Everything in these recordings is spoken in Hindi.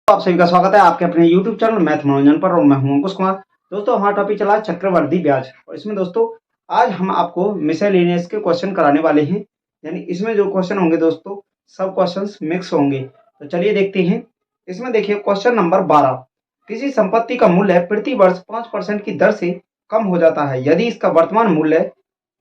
आप सभी का स्वागत है आपके अपने YouTube चैनल मैथ मनोरंजन पर और मैं हूं अंकुश कुमार। दोस्तों हमारा टॉपिक चला चक्रवर्ती ब्याज और इसमें दोस्तों आज हम आपको मिसलेनियस के क्वेश्चन कराने वाले हैं। यानी इसमें जो क्वेश्चन होंगे दोस्तों सब क्वेश्चंस मिक्स होंगे। तो चलिए देखते हैं। इसमें देखिए क्वेश्चन नंबर 12, किसी संपत्ति का मूल्य प्रति वर्ष 5% की दर से कम हो जाता है। यदि इसका वर्तमान मूल्य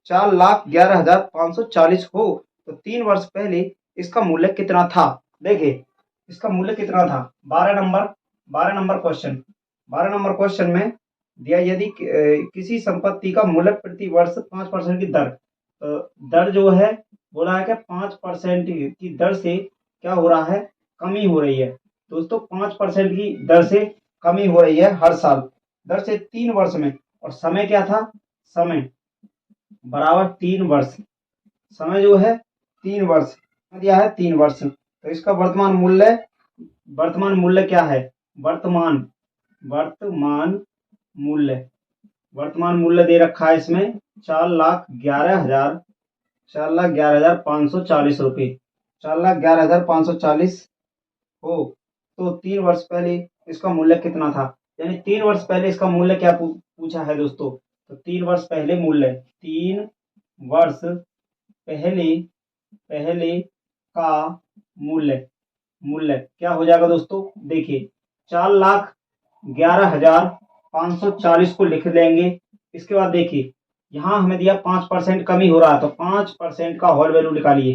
4,11,540 हो तो 3 वर्ष पहले इसका मूल्य कितना था। देखिए इसका मूल्य कितना था। 12 नंबर क्वेश्चन 12 नंबर क्वेश्चन में दिया यदि किसी संपत्ति का मूल्य प्रति वर्ष 5% की दर, तो दर जो है बोला है कि 5% की दर से क्या हो रहा है, कमी हो रही है। दोस्तों 5% की दर से कमी हो रही है हर साल दर से 3 वर्ष में। और समय क्या था, समय बराबर 3 वर्ष, समय जो है 3 वर्ष दिया है 3 वर्ष। तो इसका वर्तमान मूल्य क्या है, वर्तमान मूल्य दे रखा है इसमें 4,11,540 रुपये। 4,11,540 हो तो 3 वर्ष पहले इसका मूल्य कितना था। यानी 3 वर्ष पहले इसका मूल्य क्या पूछा है दोस्तों। तो 3 वर्ष पहले का मूल्य क्या हो जाएगा दोस्तों। देखिए 4,11,540 को लिख लेंगे। इसके बाद देखिए यहाँ हमें दिया 5% कमी हो रहा है, तो 5% का होल वैल्यू निकालिए।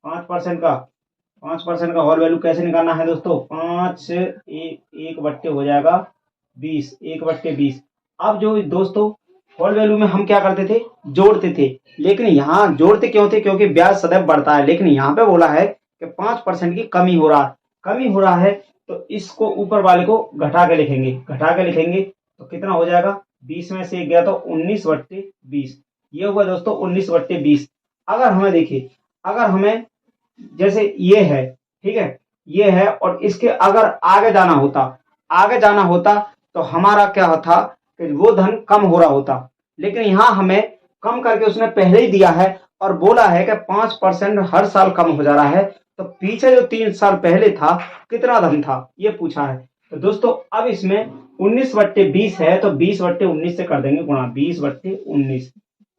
5% का होल वैल्यू कैसे निकालना है दोस्तों। 5 एक बट्टे हो जाएगा 20, 1/20। अब जो दोस्तों होल वैल्यू में हम क्या करते थे, जोड़ते थे। लेकिन यहाँ जोड़ते क्यों थे, क्योंकि ब्याज सदैव बढ़ता है। लेकिन यहाँ पे बोला है कि 5% की कमी हो रहा है, तो इसको ऊपर वाले को घटा के लिखेंगे तो कितना हो जाएगा। 20 में से 1 गया तो 19/20, ये हुआ दोस्तों 19/20। अगर हमें देखिए, अगर हमें जैसे ये है, ठीक है, ये है और इसके अगर आगे जाना होता तो हमारा क्या था कि वो धन कम हो रहा होता। लेकिन यहाँ हमें कम करके उसने पहले ही दिया है और बोला है कि 5% हर साल कम हो जा रहा है। तो पीछे जो 3 साल पहले था कितना धन था ये पूछा है। तो दोस्तों अब इसमें 19/20 है, तो 20/19 से कर देंगे गुणा। 20/19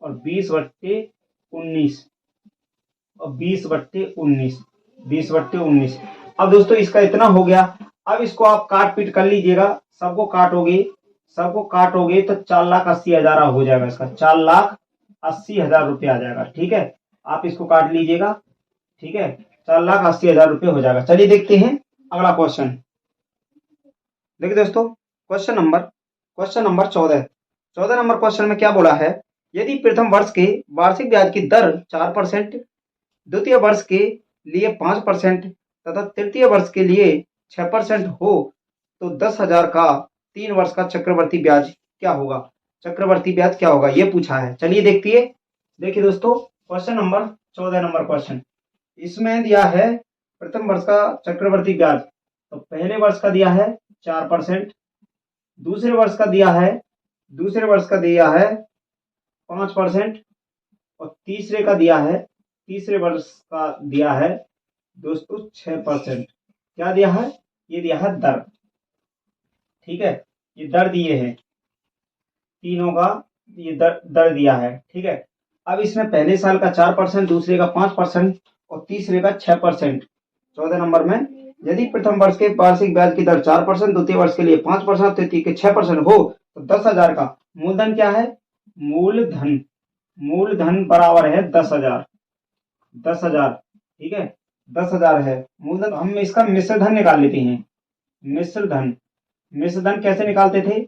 और 20/19 और 20/19। अब दोस्तों इसका इतना हो गया। अब इसको आप काट पीट कर लीजिएगा, सबको काटोगे तो 4,80,000 हो जाएगा। इसका 4,80,000 रुपये आ जाएगा। ठीक है, आप इसको काट लीजिएगा। ठीक है, 4,80,000 रुपये हो जाएगा। चलिए देखते हैं अगला क्वेश्चन। देखिए दोस्तों क्वेश्चन नंबर 14 नंबर क्वेश्चन में क्या बोला है। यदि प्रथम वर्ष के वार्षिक ब्याज की दर 4%, द्वितीय वर्ष के लिए 5% तथा तृतीय वर्ष के लिए 6% हो तो 10,000 का 3 वर्ष का चक्रवर्ती ब्याज क्या होगा, ये पूछा है। चलिए देखिए दोस्तों क्वेश्चन नंबर 14 नंबर क्वेश्चन, इसमें दिया है प्रथम वर्ष का चक्रवर्ती ब्याज। तो पहले वर्ष का दिया है 4%, दूसरे वर्ष का दिया है 5% और तीसरे वर्ष का दिया है दोस्तों 6%। क्या दिया है, ये दिया है दर। ठीक है, ये दर दिए हैं, तीनों का ये दर दिया है। ठीक है, अब इसमें पहले साल का 4%, दूसरे का 5% और तीसरे का 6%। 14 नंबर में यदि प्रथम वर्ष के वार्षिक ब्याज की दर 4%, द्वितीय वर्ष के लिए 5%, तृतीय के 6% हो तो 10,000 का मूलधन क्या है, मूलधन बराबर है 10,000। ठीक है, 10,000 है मूलधन। हम इसका मिश्र धन निकाल लेते हैं। मिश्र धन कैसे निकालते थे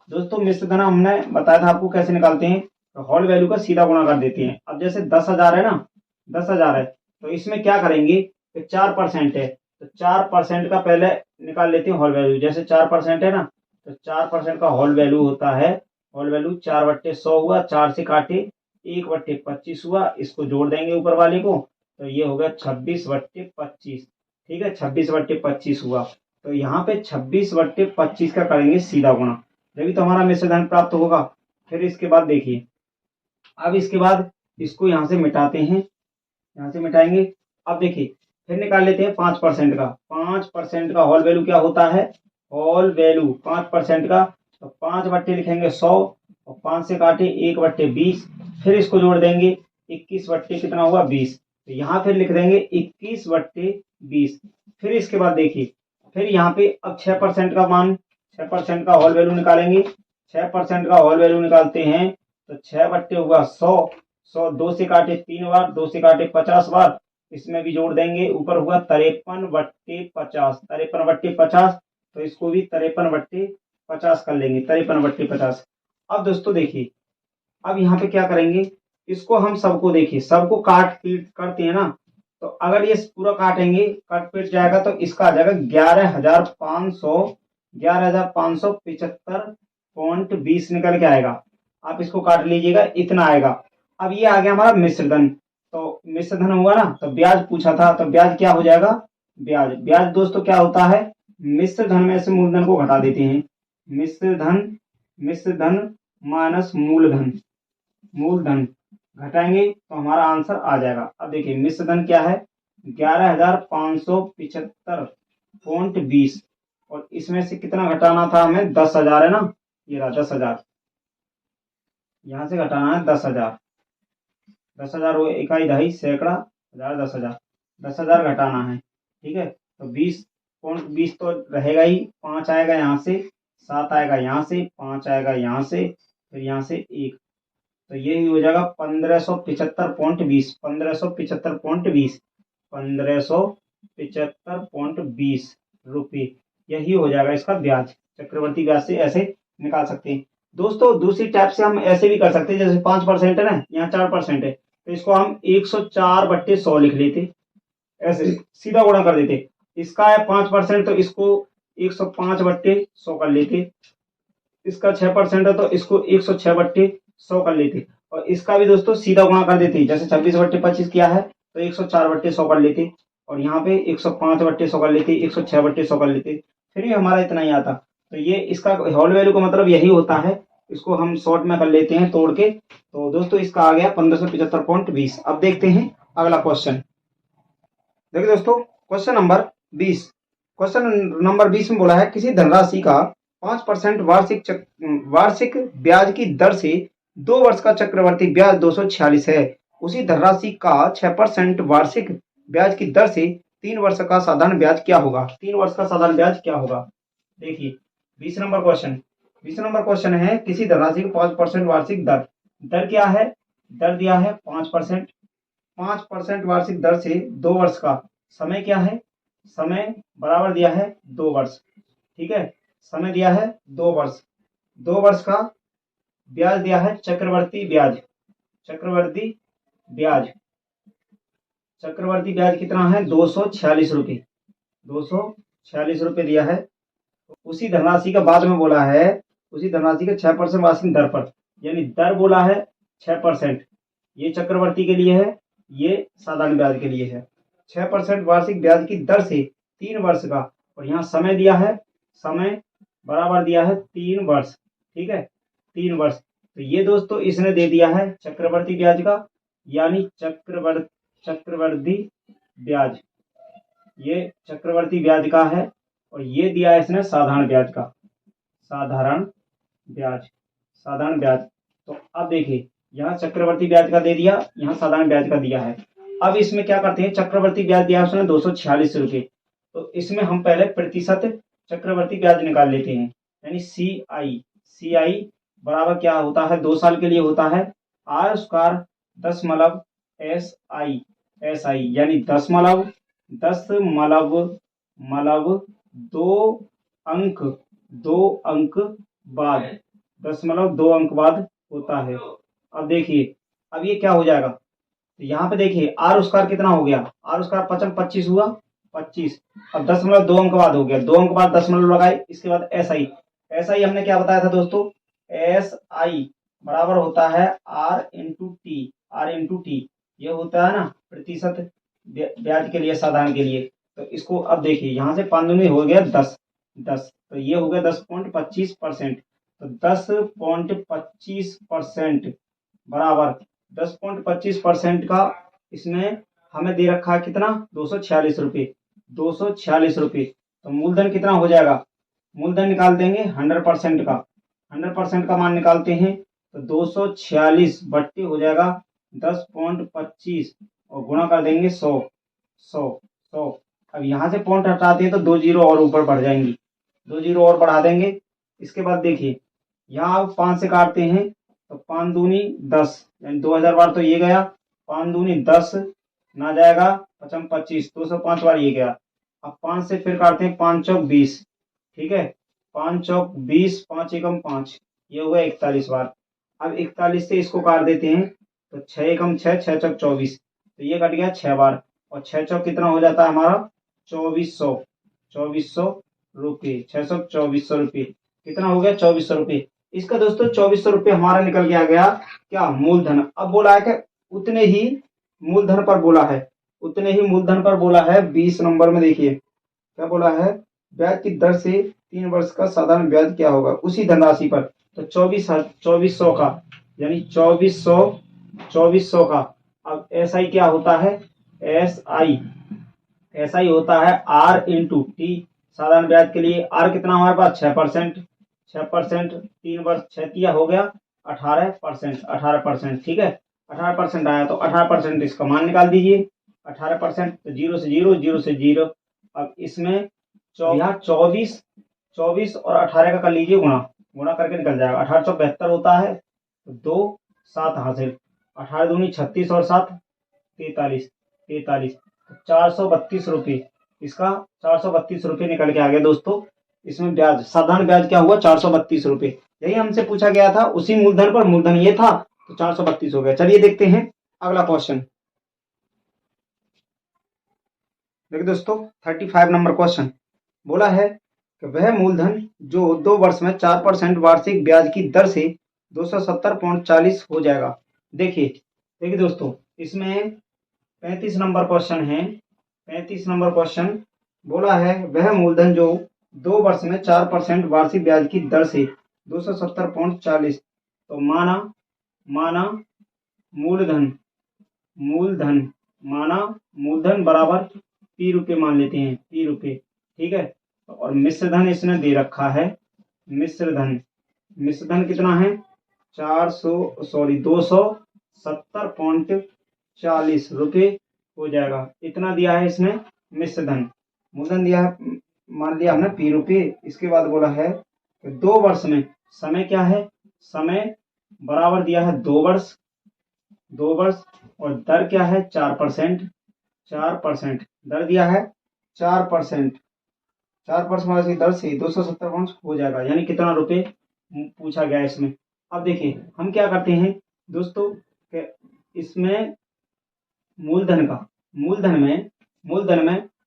दोस्तों। मिश्र धन हमने बताया था आपको कैसे निकालते हैं। तो होल वैल्यू का सीधा गुणा कर देते हैं। अब जैसे 10,000 है ना, 10,000 है तो इसमें क्या करेंगे, 4% है तो 4% का पहले निकाल लेते हैं होल वैल्यू। जैसे 4% है ना, तो 4% का होल वैल्यू होता है, होल वैल्यू 4/100 हुआ, 4 से काटे 1/25 हुआ, इसको जोड़ देंगे ऊपर वाले को तो ये हो गया 26/25। ठीक है, 26/25 हुआ। तो यहाँ पे 26/25 का करेंगे सीधा गुणा, जब तो हमारा मिश्र धन प्राप्त होगा। फिर इसके बाद देखिए, अब इसके बाद इसको यहाँ से मिटाते हैं, यहाँ से मिटाएंगे। अब देखिए फिर निकाल लेते हैं 5% का। 5% का होल वैल्यू क्या होता है, होल वैल्यू 5% का, तो 5 बट्टे लिखेंगे 100 और 5 से काटे 1/20, फिर इसको जोड़ देंगे 21 बट्टे कितना हुआ 20, तो यहाँ फिर लिख देंगे 21/20। फिर इसके बाद देखिए, फिर यहाँ पे अब 6% का मान, 6% का होल वैल्यू निकालेंगे। 6% का होल वैल्यू निकालते हैं तो 6 बट्टे हुआ 100, 100 2 से काटे 3 बार, 2 से काटे 50 बार, इसमें भी जोड़ देंगे, ऊपर हुआ 53/50, 53/50, तो इसको भी 53/50 कर लेंगे, 53/50। अब दोस्तों देखिए, अब यहाँ पे क्या करेंगे, इसको हम सबको देखिए, सबको काट पीट करते हैं ना, तो अगर ये पूरा काटेंगे, कट पीट जाएगा तो इसका आ जाएगा 11,575.20 निकल के आएगा। आप इसको काट लीजिएगा, इतना आएगा। अब ये आ गया हमारा मिश्र धन, तो मिश्र धन हुआ ना, तो ब्याज पूछा था, तो ब्याज क्या हो जाएगा, ब्याज, ब्याज दोस्तों क्या होता है, मिश्र धन में से मूलधन को घटा देते हैं, मिश्र धन माइनस मूलधन, मूलधन घटाएंगे तो हमारा आंसर आ जाएगा। अब देखिए मिश्र धन क्या है, 11,575.20, और इसमें से कितना घटाना था हमें, 10,000 है ना, ये रहा 10,000, यहाँ से घटाना है 10,000, 10,000 हो, इकाई दहाई सैकड़ा हजार 10,000, 10,000 घटाना है, ठीक है। तो 20.20 तो रहेगा ही, 5 आएगा यहाँ से, 7 आएगा यहाँ से, 5 आएगा यहाँ से, फिर यहाँ से 1, तो यही हो जाएगा 1575.20, 1575.20, 1575.20 रुपये, यही हो जाएगा इसका ब्याज। चक्रवर्ती ब्याज से ऐसे निकाल सकते हैं दोस्तों। दूसरी टाइप से हम ऐसे भी कर सकते हैं, जैसे 5% है ना, यहाँ 4% है, तो इसको हम 104/100 लिख लेते, ऐसे सीधा गुणा कर देते। इसका है 5% तो इसको 105/100 कर लेते, इसका 6% है तो इसको 106/100 कर लेते, और इसका भी दोस्तों सीधा गुणा कर देते, जैसे 26/25 किया है तो 104/100 कर लेते, और यहाँ पे 105/100 कर लेते, 106/100 कर लेते, फिर भी हमारा इतना ही आता। तो ये इसका होल वैल्यू का मतलब यही होता है, इसको हम शॉर्ट में कर लेते हैं तोड़ के। तो दोस्तों इसका आ गया 1575.20। अब देखते हैं अगला क्वेश्चन। देखिए दोस्तों, क्वेश्चन नंबर 20, क्वेश्चन नंबर 20 में बोला है किसी धनराशि का 5% वार्षिक ब्याज की दर से 2 वर्ष का चक्रवर्ती ब्याज 246 है। उसी धनराशि का 6% वार्षिक ब्याज की दर से 3 वर्ष का साधारण ब्याज क्या होगा, 3 वर्ष का साधारण ब्याज क्या होगा। देखिए 20 नंबर क्वेश्चन, 20 नंबर क्वेश्चन है किसी धनराशि की 5% वार्षिक दर, दर क्या है, दर दिया है 5%, 5% वार्षिक दर से 2 वर्ष का, समय क्या है, समय बराबर दिया है 2 वर्ष, ठीक है, समय दिया है 2 वर्ष, 2 वर्ष का ब्याज दिया है चक्रवर्ती ब्याज, चक्रवर्ती ब्याज, चक्रवर्ती ब्याज कितना है 246 रुपये, 246 रुपये दिया है। उसी धनराशि का बाद में बोला है, उसी धनराशि के 6% वार्षिक दर पर, यानी दर बोला है 6%, ये चक्रवर्ती के लिए है, ये साधारण ब्याज के लिए है। 6% वार्षिक ब्याज की दर से 3 वर्ष का, और यहाँ समय दिया है, समय बराबर दिया है 3 वर्ष, ठीक है, 3 वर्ष। तो ये दोस्तों इसने दे दिया है चक्रवर्ती ब्याज का, यानी चक्रवर्ती ब्याज, ये चक्रवर्ती ब्याज का है, और ये दिया है इसने साधारण ब्याज का, साधारण ब्याज, साधारण ब्याज। तो अब देखिए यहाँ चक्रवर्ती ब्याज का दे दिया, यहाँ साधारण ब्याज का दिया है। अब इसमें क्या करते हैं, चक्रवर्ती ब्याज दिया है उसने 246 रुपये, तो इसमें हम पहले प्रतिशत चक्रवर्ती ब्याज निकाल लेते हैं, यानी CI बराबर क्या होता है, 2 साल के लिए होता है R² 10 SI, यानी 10 दो अंक बाद, 10 अंक बाद होता है। अब देखिए अब ये क्या हो जाएगा, तो यहाँ पे देखिए R² कितना हो गया, R² 25 हुआ 25, अब 10.2 अंक बाद हो गया, 2 अंक बाद 10 लगाए, इसके बाद SI हमने क्या बताया था दोस्तों, SI बराबर होता है R/T, ये होता है ना प्रतिशत ब्याज के लिए, साधारण के लिए। तो इसको अब देखिए यहाँ से 5 में हो गया 10, तो ये हो गया 10.25%, तो 10.25% बराबर 10.25% का इसमें हमें दे रखा है कितना, 246 रुपये, 246 रुपये। तो मूलधन कितना हो जाएगा, मूलधन निकाल देंगे 100% का, 100% का मान निकालते हैं तो 246 बट्टे हो जाएगा 10.25 और गुणा कर देंगे 100, 100। अब यहाँ से पॉइंट हटाते हैं तो 2 जीरो और ऊपर बढ़ जाएंगी, 2 जीरो और बढ़ा देंगे। इसके बाद देखिए यहाँ 5 से काटते हैं तो 5 दूनी 10, यानी 2000 बार तो ये गया, 5 दूनी 10 ना जाएगा, 5 25, 205 बार ये गया। अब 5 से फिर काटते हैं, 5 चौक 20, ठीक है, 5 चौक 20, 5 एकम 5, ये हुआ 41 बार। अब 41 से इसको काट देते हैं तो 6 एकम 6, 6 चौक 24, तो ये कट गया 6 बार, और 6 चौक कितना हो जाता है हमारा 2400, 2400 रुपये, 600 2400 रुपये, कितना हो गया 2400 रुपये। इसका दोस्तों 2400 रुपये हमारा निकल के आ गया क्या, मूलधन। अब बोला है कि उतने ही मूलधन पर बोला है, उतने ही मूलधन पर बोला है। 20 नंबर में देखिए क्या बोला है, ब्याज की दर से 3 वर्ष का साधारण ब्याज क्या होगा उसी धनराशि पर। तो 2400 का, यानी 2400 का। अब SI क्या होता है, SI होता है R/T। साधारण ब्याज के लिए R कितना हमारे पास 6%, 6%, 3 वर्ष 6 हो गया 18%, 18%, ठीक है, 18% आया तो 18% इसका मान निकाल दीजिए, 18%, तो 0 से 0, 0 से 0। अब इसमें यहाँ 24 और 18 का कर लीजिए गुणा, गुणा करके निकल जाएगा, 18 चौक 72 होता है, तो 2 7 हासिल, 18 दूनी 36 और 7 43, 43, 432 रुपये, इसका 432 रुपये निकल के आ गया दोस्तों। इसमें ब्याज, साधारण ब्याज क्या हुआ 432 रुपये, यही हमसे पूछा गया था, उसी मूलधन पर, मूलधन ये था तो 432 हो गया। चलिए देखते हैं अगला क्वेश्चन। देखिए दोस्तों 35 नंबर क्वेश्चन बोला है कि वह मूलधन जो 2 वर्ष में 4% वार्षिक ब्याज की दर से 270.40 हो जाएगा। देखिए दोस्तों इसमें 35 नंबर क्वेश्चन है, 35 नंबर क्वेश्चन बोला है वह मूलधन जो 2 वर्ष में 4% वार्षिक ब्याज की दर से 270.40, तो माना मूलधन बराबर P रुपये मान लेते हैं, P रुपये, ठीक है। और मिश्रधन इसने दे रखा है, मिश्रधन कितना है 270.40 रुपये हो जाएगा, इतना दिया है इसने मिश्रधन। मूलधन दिया है, मान लिया हमने P रुपये। इसके बाद बोला है कि 2 वर्ष में, समय क्या है, समय बराबर दिया है 2 वर्ष, और दर क्या है 4%, दर दिया है 4%, 4% वाली दर से 270 हो जाएगा, यानी कितना रुपए पूछा गया इसमें। अब देखिए हम क्या करते हैं दोस्तों कि इसमें मूलधन में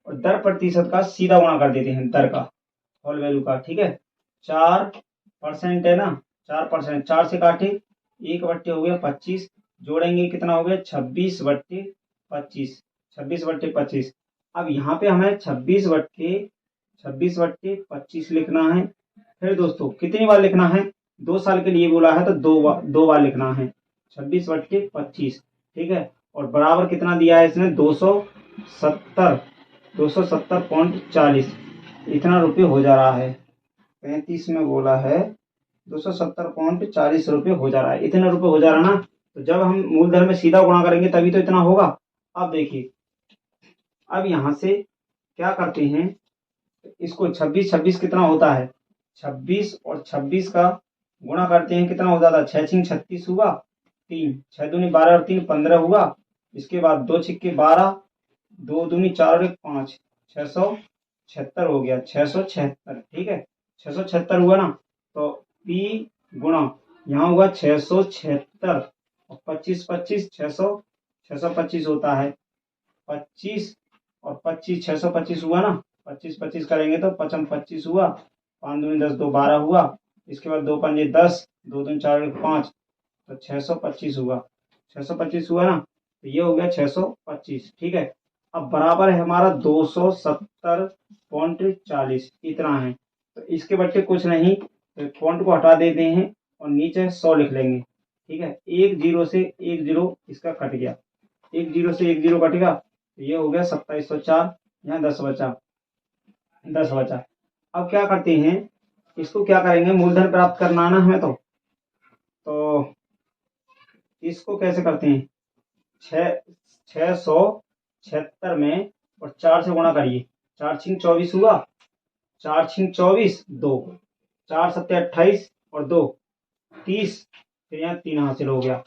और दर प्रतिशत का सीधा गुणा कर देते हैं, दर का, होल वैल्यू का, ठीक है। 4% है ना, 4%, 4 से काटे 1 बट्टे हो गया 25, जोड़ेंगे कितना हो गया 26 बट्टे 25, 26 बट्टे 25। अब यहाँ पे हमें 26 बट्टे 25 लिखना है। फिर दोस्तों कितनी बार लिखना है, 2 साल के लिए बोला है तो 2 बार लिखना है, 26 बट्टे 25, ठीक है। और बराबर कितना दिया है इसने 270.40, इतना रुपये हो जा रहा है। 35 में बोला है 270.40 रुपये हो जा रहा है, इतना रुपये हो जा रहा ना, तो जब हम मूलधन में सीधा गुणा करेंगे तभी तो इतना होगा। अब देखिए अब यहाँ से क्या करते हैं, इसको 26 कितना होता है, 26 और 26 का गुणा करते हैं, कितना हो जाता है 6 छिंग 36 हुआ, 3 6 दूनी 12 और 3 15 हुआ। इसके बाद 2 छिक्के 12, 2 दूनी 4 और 1 5, 676 हो गया, 676, ठीक है, 676 हुआ ना। तो P गुणा यहाँ हुआ 676 और 25 25 625 होता है, 25 और 25 625 हुआ ना, 25 25 करेंगे तो 55 25 हुआ, 5 दूनी 10 2 12 हुआ। इसके बाद 2 पंजे 10, 2 दूनी 4 और 5, तो 625 हुआ, 625 हुआ ना, तो ये हो गया 625, ठीक है। अब बराबर है हमारा 270.40, इतना है। तो इसके बच्चे कुछ नहीं, तो फॉन्ट को हटा देते हैं और नीचे 100 लिख लेंगे, ठीक है। 1 0 से 1 0 इसका कट गया, 1 0 से 1 0 कटेगा, तो ये हो गया 2704, यहाँ 10 बचा, 10 बचा। अब क्या करते हैं, इसको क्या करेंगे, मूलधन प्राप्त करना ना हमें, तो इसको कैसे करते हैं, 676 में और 4 से गुणा करिए, 4 छिंग 24 हुआ, 4 छिंग 24, 2, 4 सत्ते 28 और 2 30, फिर यहाँ 3 हासिल हो गया,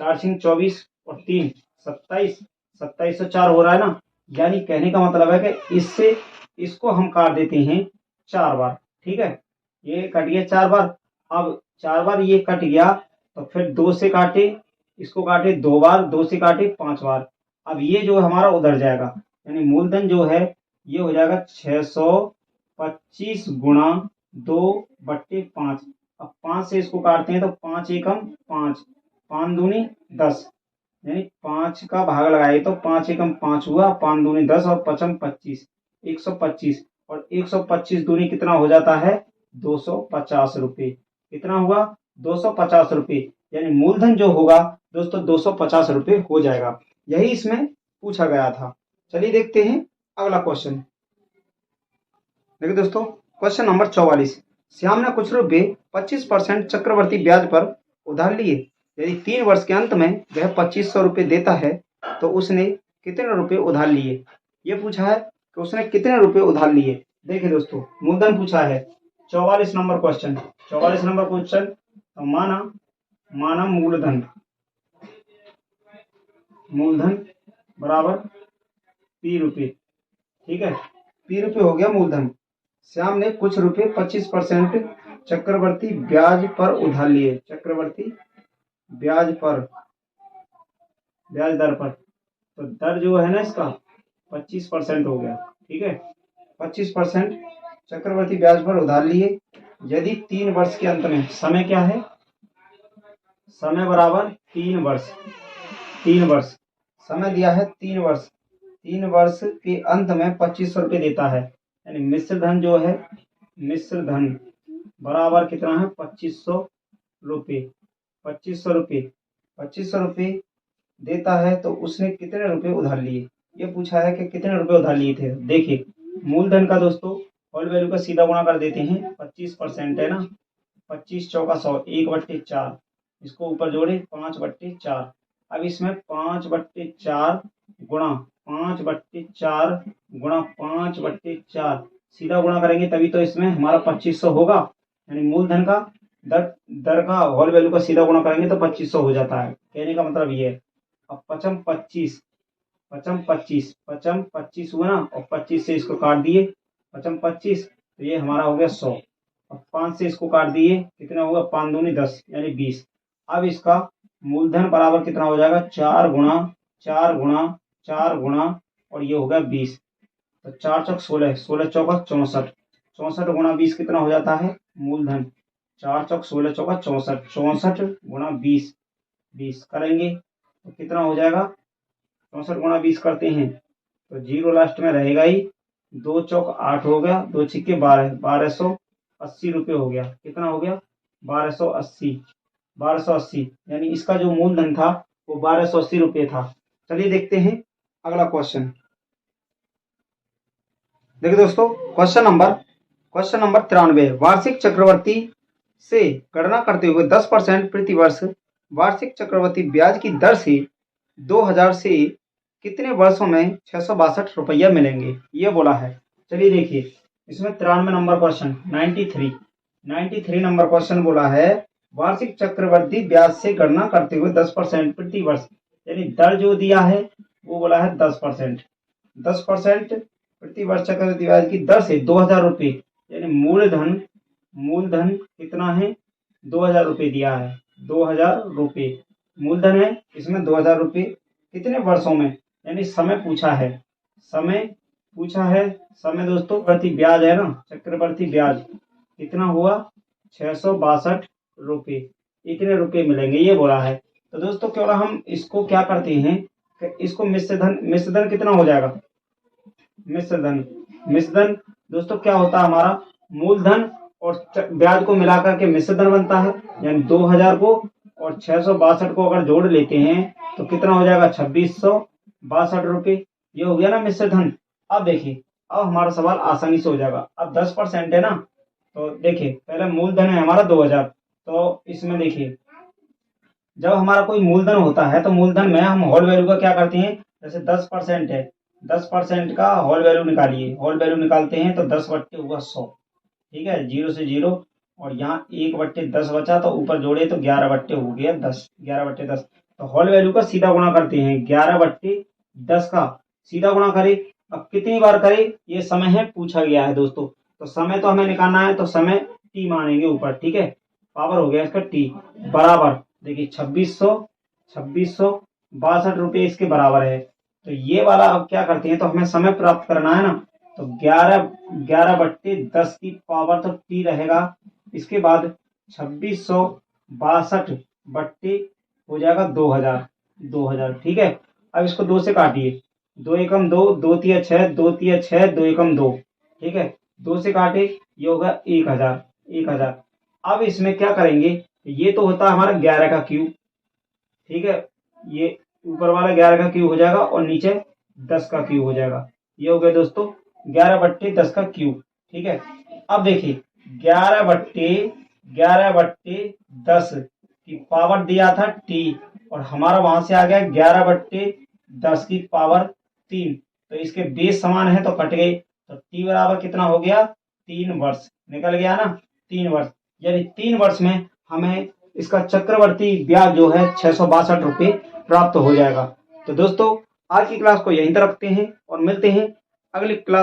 4 छिंग 24 और 3 27, 2704 हो रहा है ना। यानी कहने का मतलब है कि इससे इसको हम काट देते हैं 4 बार, ठीक है, ये कट गया 4 बार। अब 4 बार ये कट गया तो फिर 2 से काटे, इसको काटे 2 बार, 2 से काटे 5 बार। अब ये जो हमारा उधर जाएगा, यानी मूलधन जो है ये हो जाएगा 625 गुणा 2/5। अब 5 से इसको काटते हैं तो 5 एकम 5, 5 दूनी 10, यानी 5 का भाग लगाए तो 5 एकम 5 हुआ, 5 दूनी 10 और 5 25, 125, और 125 दूनी कितना हो जाता है, 250 रुपये। कितना हुआ, 250 रुपये, यानी मूलधन जो होगा दोस्तों 250 रुपये हो जाएगा। यही इसमें पूछा गया था। चलिए देखते हैं अगला क्वेश्चन। देखिए दोस्तों, क्वेश्चन नंबर 44। श्याम ने कुछ रुपये 25% चक्रवर्ती ब्याज पर उधार लिए। यदि 3 वर्ष के अंत में वह 2500 रुपये देता है तो उसने कितने रुपये उधार लिए। ये पूछा है कि उसने कितने रुपये उधार लिए। देखिए दोस्तों, मूलधन पूछा है, 44 नंबर क्वेश्चन, 44 नंबर क्वेश्चन। तो माना मूलधन, मूलधन बराबर पी रुपये, ठीक है, पी रुपये हो गया मूलधन। श्याम ने कुछ रुपये 25% चक्रवर्ती ब्याज पर उधार लिए, चक्रवर्ती ब्याज पर, ब्याज दर पर, तो दर जो है ना इसका 25% हो गया, ठीक है, 25% चक्रवर्ती ब्याज पर उधार लिए। यदि 3 वर्ष के अंत में, समय क्या है, समय बराबर 3 वर्ष, 3 वर्ष समय दिया है, 3 वर्ष, 3 वर्ष के अंत में 2500 रुपये देता है, यानी मिश्र धन जो है, मिश्र धन बराबर कितना है, 2500 रुपये, 2500 रुपये, 2500 रुपये देता है तो उसने कितने रुपए उधार लिए। ये पूछा है कि कितने रुपए उधार लिए थे। देखिए मूलधन का दोस्तों होल वैल्यू का सीधा गुणा कर देते हैं, 25% है ना, 25 चौका 100, 1/4, इसको ऊपर जोड़े 5/4। अब इसमें 5/4 गुणा 5/4 गुणा 5/4, सीधा गुणा करेंगे तभी तो इसमें हमारा 2500 होगा, यानी मूलधन का दर का होल वैल्यू का सीधा गुणा करेंगे तो 2500 हो जाता है। कहने का मतलब ये है। अब 25 हुआ ना, और 25 से इसको काट दिए, 25, तो ये हमारा हो गया 100। अब 5 से इसको काट दिए, कितना हुआ, 5 दूनी 10, यानी 20। अब इसका मूलधन बराबर कितना हो जाएगा, 4 गुणा 4 गुणा 4 गुणा, और ये होगा 20, तो 4 चौक 16, 16 चौका 64, 64 गुणा 20 कितना हो जाता है मूलधन, 4 चौक 16 चौका 64, 64 गुणा 20, 20 करेंगे तो कितना हो जाएगा, 64 गुणा 20 करते हैं तो 0 लास्ट में रहेगा ही, 2 चौक 8 हो गया, 2 छिक्के 12, 1280 रुपये हो गया। कितना हो गया, 1280, 1280, यानी इसका जो मूलधन था वो 1280 रुपये था। चलिए देखते हैं अगला क्वेश्चन। देखिए दोस्तों, क्वेश्चन नंबर 93। वार्षिक चक्रवर्ती से गणना करते हुए 10% प्रति वर्ष वार्षिक चक्रवर्ती ब्याज की दर से 2000 से कितने वर्षों में 662 रुपया मिलेंगे, ये बोला है। चलिए देखिए, इसमें 93 नंबर क्वेश्चन, 93 नंबर क्वेश्चन बोला है, वार्षिक चक्रवर्ती ब्याज से गणना करते हुए 10% प्रति वर्ष, यानी दर जो दिया है वो बोला है 10%, 10% प्रति वर्ष चक्रवर्ती ब्याज की दर से 2000 रुपये, यानी मूलधन कितना है, 2000 रुपये दिया है, 2000 रुपये मूलधन है, इसमें 2000 रुपये कितने वर्षों में, यानी समय पूछा है, समय दोस्तों प्रति ब्याज है ना, चक्रवर्ती ब्याज कितना हुआ, 662 रुपये, इतने रुपये मिलेंगे ये बोला है। तो दोस्तों क्यों ना हम इसको क्या करते हैं कि इसको मिश्र धन कितना हो जाएगा, मिश्र धन दोस्तों क्या होता है, हमारा मूलधन और ब्याज को मिलाकर के मिश्र धन बनता है, यानी 2000 को और 662 को अगर जोड़ लेते हैं तो कितना हो जाएगा, 2662 रुपये, ये हो गया ना मिश्र धन। अब देखिए, अब हमारा सवाल आसानी से हो जाएगा। अब 10% है ना, तो देखिए पहले मूलधन है हमारा 2000। तो इसमें देखिए, जब हमारा कोई मूलधन होता है तो मूलधन में हम होल वैल्यू का क्या करते हैं, जैसे 10% है, 10% का होल वैल्यू निकालिए। होल वैल्यू निकालते हैं तो 10 बट्टे हुआ 100, ठीक है, 0 से 0, और यहाँ 1/10 बचा तो ऊपर जोड़े तो 11 बट्टे हो गया 10, 11/10। तो होल वैल्यू का सीधा गुणा करते हैं, 11/10 का सीधा गुणा करें। अब कितनी बार करें, ये समय है पूछा गया है दोस्तों। तो समय तो हमें निकालना है, तो समय टी मानेंगे ऊपर, ठीक है, पावर हो गया इसका टी, बराबर देखिए 2662 इसके बराबर है। तो ये वाला अब क्या करते हैं, तो हमें समय प्राप्त करना है ना, तो 11/10 की पावर तो टी रहेगा। इसके बाद 2662 हो जाएगा 2000, ठीक है। अब इसको 2 से काटिए, 2 एकम 2, 2 तिया 6, 2 तिया 6, 2 एकम 2, ठीक है, 2 से काटे, ये होगा 1000। अब इसमें क्या करेंगे, ये तो होता है हमारा 11 का क्यूब, ठीक है, ये ऊपर वाला 11 का क्यूब हो जाएगा और नीचे 10 का क्यूब हो जाएगा। ये हो गया दोस्तों 11/10 का क्यूब, ठीक है। अब देखिए 11/10 की पावर दिया था टी, और हमारा वहां से आ गया 11/10 की पावर 3। तो इसके बेस समान है तो कट गए, तो टी बराबर कितना हो गया, 3 वर्ष निकल गया ना, 3 वर्ष। यानी 3 वर्ष में हमें इसका चक्रवर्ती ब्याज जो है 662 प्राप्त हो जाएगा। तो दोस्तों आज की क्लास को यहीं तक रखते हैं और मिलते हैं अगली क्लास।